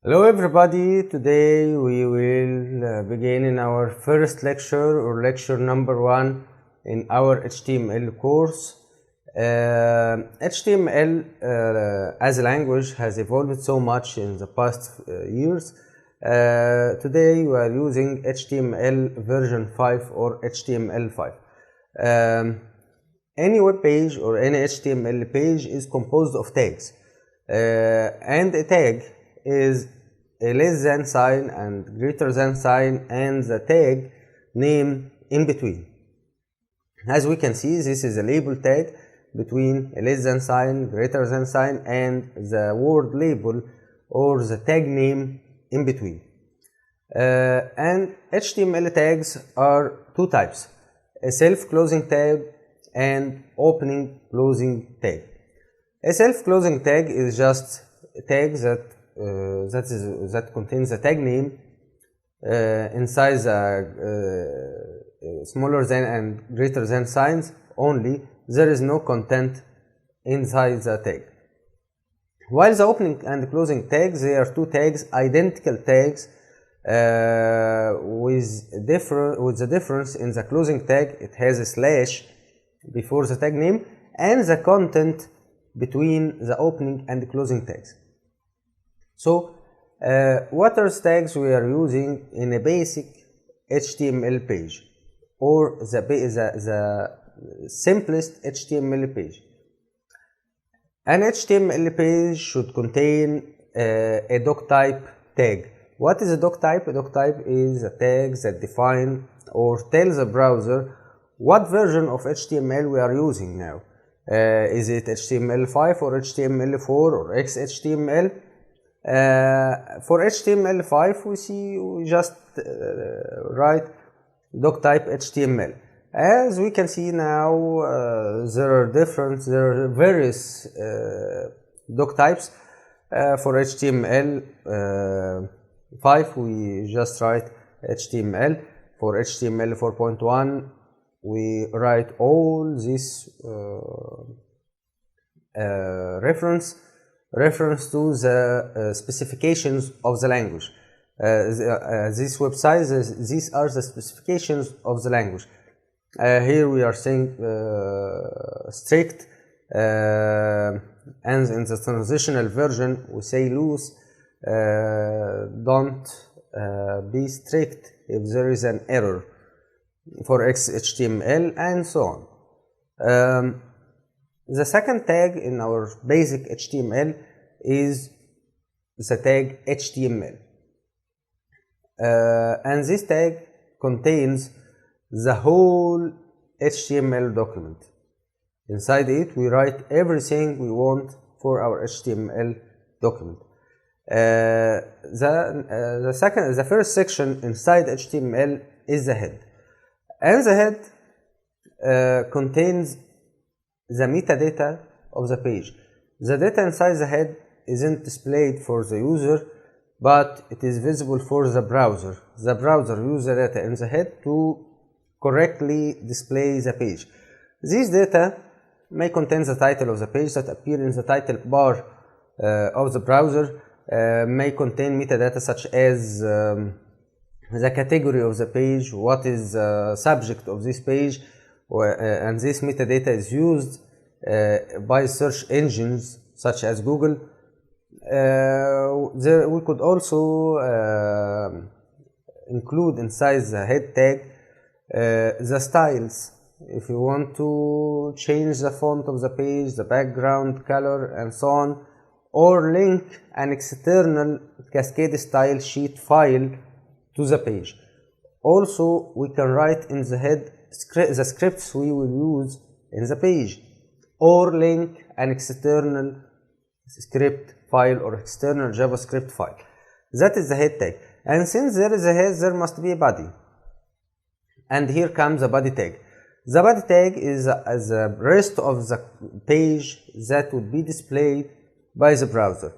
Hello everybody, today we will begin in our first lecture or lecture number 1 in our HTML course. HTML as a language has evolved so much in the past years. Today we are using HTML version 5 or HTML5. Any web page or any HTML page is composed of tags, and a tag is a less than sign and greater than sign and the tag name in between. As we can see, this is a label tag between a less than sign, greater than sign and the word label or the tag name in between. And HTML tags are two types: a self-closing tag and opening closing tag. A self-closing tag is just a tag that contains a tag name inside the smaller than and greater than signs only. There is no content inside the tag. While the opening and closing tags, they are two tags, identical tags, with the difference in the closing tag. It has a slash before the tag name and the content between the opening and the closing tags. So what are tags we are using in a basic HTML page or the simplest HTML page? An HTML page should contain a doc type tag. What is a doc type? A doc type is a tag that defines or tells the browser what version of HTML we are using now. Is it HTML5 or HTML4 or XHTML? For HTML5 we just write doc type HTML. As we can see now, there are various doc types. For HTML5 we just write HTML. For HTML 4.1 we write all this reference to the specifications of the language. This website, these are the specifications of the language. Here we are saying strict, and in the transitional version we say loose. Don't be strict if there is an error for XHTML, and so on. The second tag in our basic HTML is the tag HTML, and this tag contains the whole HTML document. Inside it we write everything we want for our HTML document. The first section inside HTML is the head, and the head contains the metadata of the page. The data inside the head isn't displayed for the user, but it is visible for the browser. The browser uses the data in the head to correctly display the page. This data may contain the title of the page that appear in the title bar of the browser, may contain metadata such as the category of the page, what is the subject of this page, and this metadata is used by search engines such as Google. We could also include inside the head tag the styles. If you want to change the font of the page, the background color, and so on, or link an external cascade style sheet file to the page. Also, we can write in the head the scripts we will use in the page, or link an external script file or external JavaScript file. That is the head tag. And since there is a head, there must be a body. And here comes the body tag. The body tag is the rest of the page that would be displayed by the browser.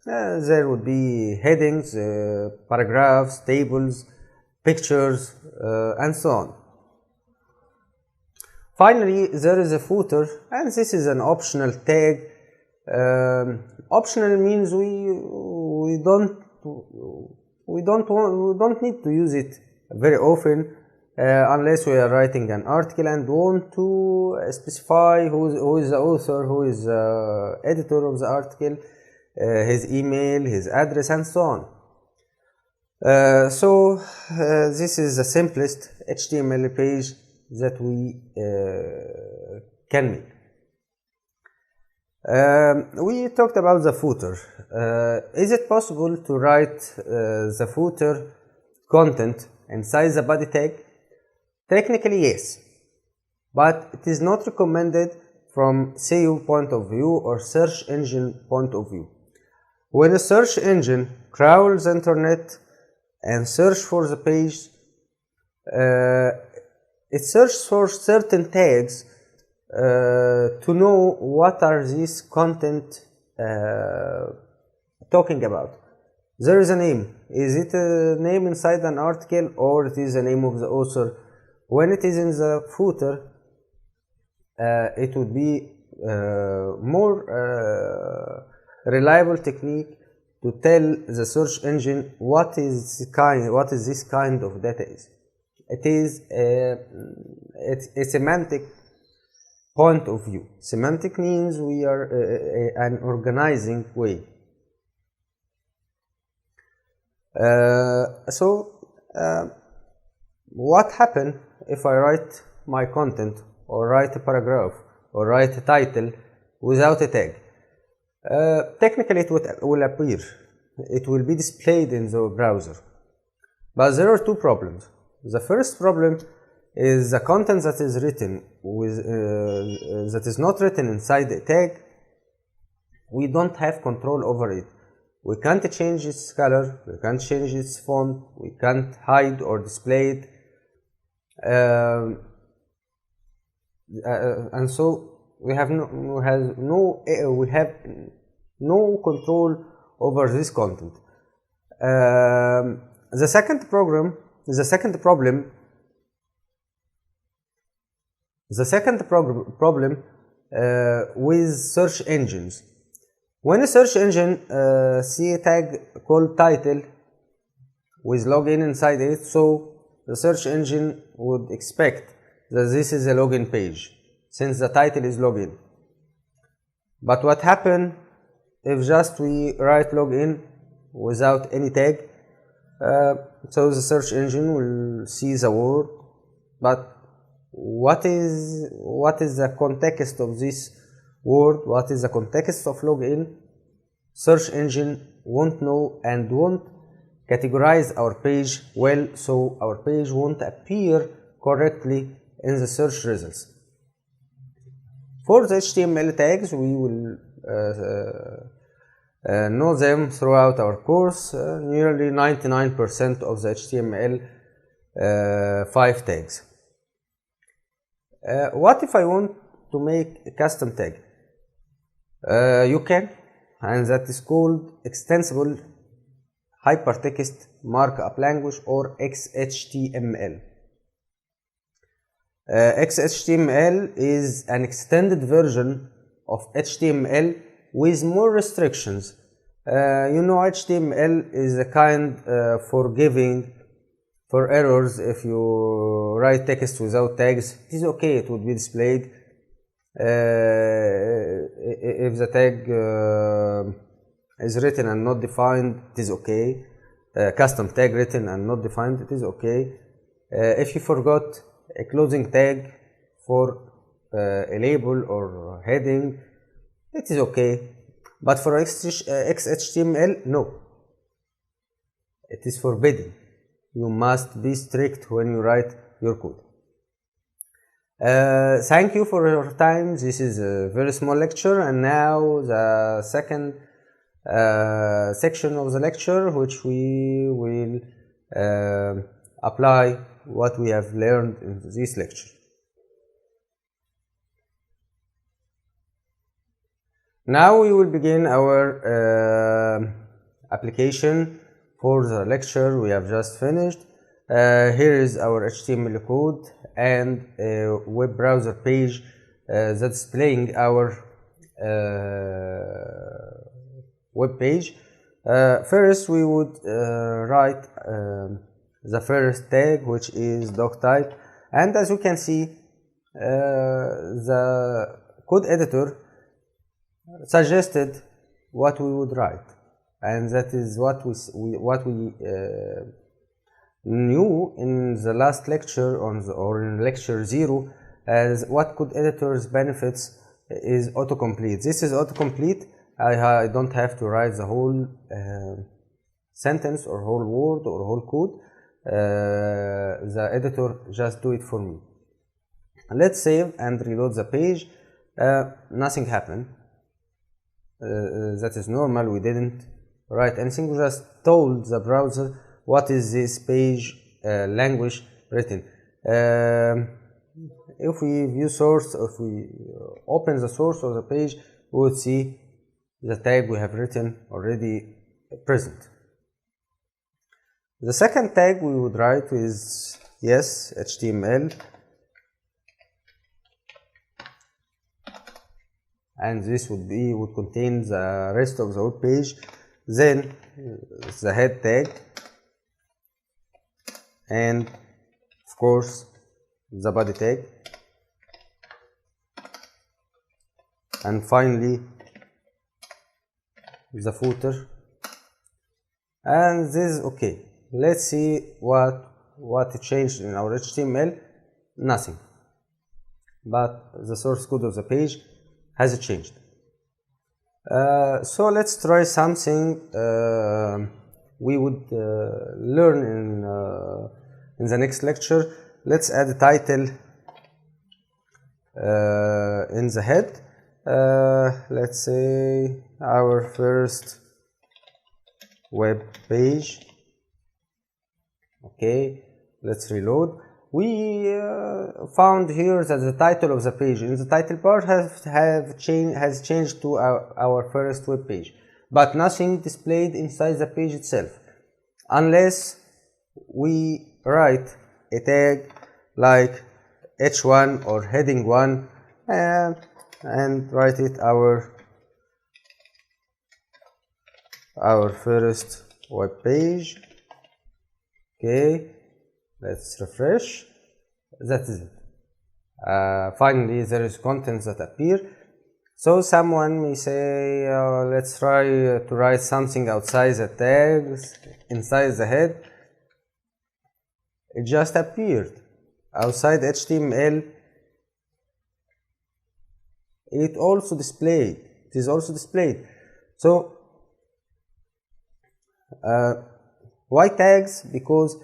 There would be headings, paragraphs, tables, pictures, and so on. Finally, there is a footer, and this is an optional tag. Optional means we don't we don't need to use it very often unless we are writing an article and want to specify who is the author, who is the editor of the article, his email, his address, and so on. So this is the simplest HTML page that we can make. We talked about the footer. Is it possible to write the footer content inside the body tag? Technically yes, but it is not recommended from SEO point of view or search engine point of view. When a search engine crawls the internet and search for the page, it searches for certain tags to know what are these content talking about. There is a name. Is it a name inside an article or it is the name of the author? When it is in the footer, it would be more reliable technique to tell the search engine what is this kind of data is. It is a semantic point of view. Semantic means we are an organizing way. What happens if I write my content or write a paragraph or write a title without a tag? Technically it will appear. It will be displayed in the browser. But there are two problems. The first problem is the content that is written with that is not written inside the tag. We don't have control over it. We can't change its color, we can't change its font, we can't hide or display it. And so we have no control over this content. The second problem with search engines. When a search engine see a tag called title with login inside it, so the search engine would expect that this is a login page since the title is login. But what happens if just we write login without any tag? So the search engine will see the word, but what is the context of this word? What is the context of login? Search engine won't know and won't categorize our page well, so our page won't appear correctly in the search results. For the HTML tags, we will know them throughout our course. Nearly 99% of the HTML5 tags. What if I want to make a custom tag? You can, and that is called Extensible Hypertext Markup Language, or XHTML. XHTML is an extended version of HTML with more restrictions. HTML is a kind forgiving for errors. If you write text without tags, it is okay, it would be displayed. If the tag is written and not defined, it is okay. Custom tag written and not defined, it is okay. If you forgot a closing tag for a label or heading, it is okay. But for XHTML, no. It is forbidden. You must be strict when you write your code. Thank you for your time. This is a very small lecture, and now the second section of the lecture, which we will apply what we have learned in this lecture. Now we will begin our application for the lecture we have just finished. Here is our HTML code and a web browser page that's displaying our web page. First we would write the first tag, which is doc type, and as you can see the code editor suggested what we would write, and that is what we knew in the last lecture or in lecture 0, as what code editor's benefits is autocomplete. This is autocomplete. I don't have to write the whole sentence or whole word or whole code. The editor just do it for me. Let's save and reload the page. Nothing happened. That is normal. We didn't write anything. We just told the browser what is this page language written. If we view source, if we open the source of the page, we would see the tag we have written already present. The second tag we would write is yes HTML, and this would contain the rest of the web page. Then the head tag, and of course the body tag, and finally the footer, and this is okay. Let's see what changed in our HTML. Nothing, but the source code of the page has changed. So let's try something we would learn in the next lecture. Let's add a title in the head. Let's say our first web page. Okay, let's reload. We found here that the title of the page in the title part has changed to our first web page, but nothing displayed inside the page itself, unless we write a tag like h1 or heading 1 and write it our first web page. Okay, let's refresh. That is it. Finally there is content that appear. So someone may say let's try to write something outside the tags inside the head. It just appeared outside HTML. It is also displayed. So why tags? Because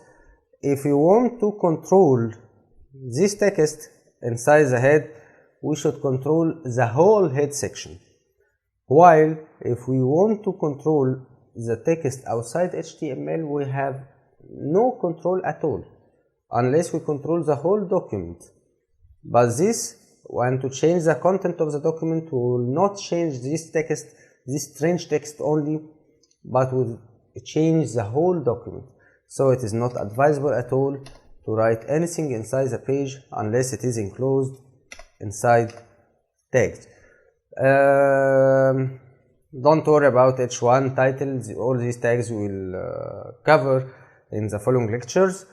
if we want to control this text inside the head, we should control the whole head section, while if we want to control the text outside HTML, we have no control at all unless we control the whole document. But this, when to change the content of the document, we will not change this text, this strange text only, but will change the whole document. So it is not advisable at all to write anything inside the page unless it is enclosed inside tags. Don't worry about h1 titles. All these tags we will cover in the following lectures.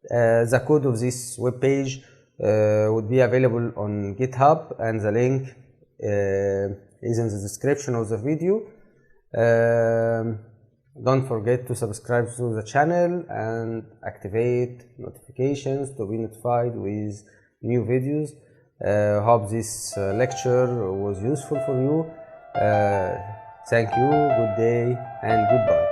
The code of this web page would be available on GitHub, and the link is in the description of the video. Don't forget to subscribe to the channel and activate notifications to be notified with new videos. Hope this lecture was useful for you. Thank you, good day, and goodbye.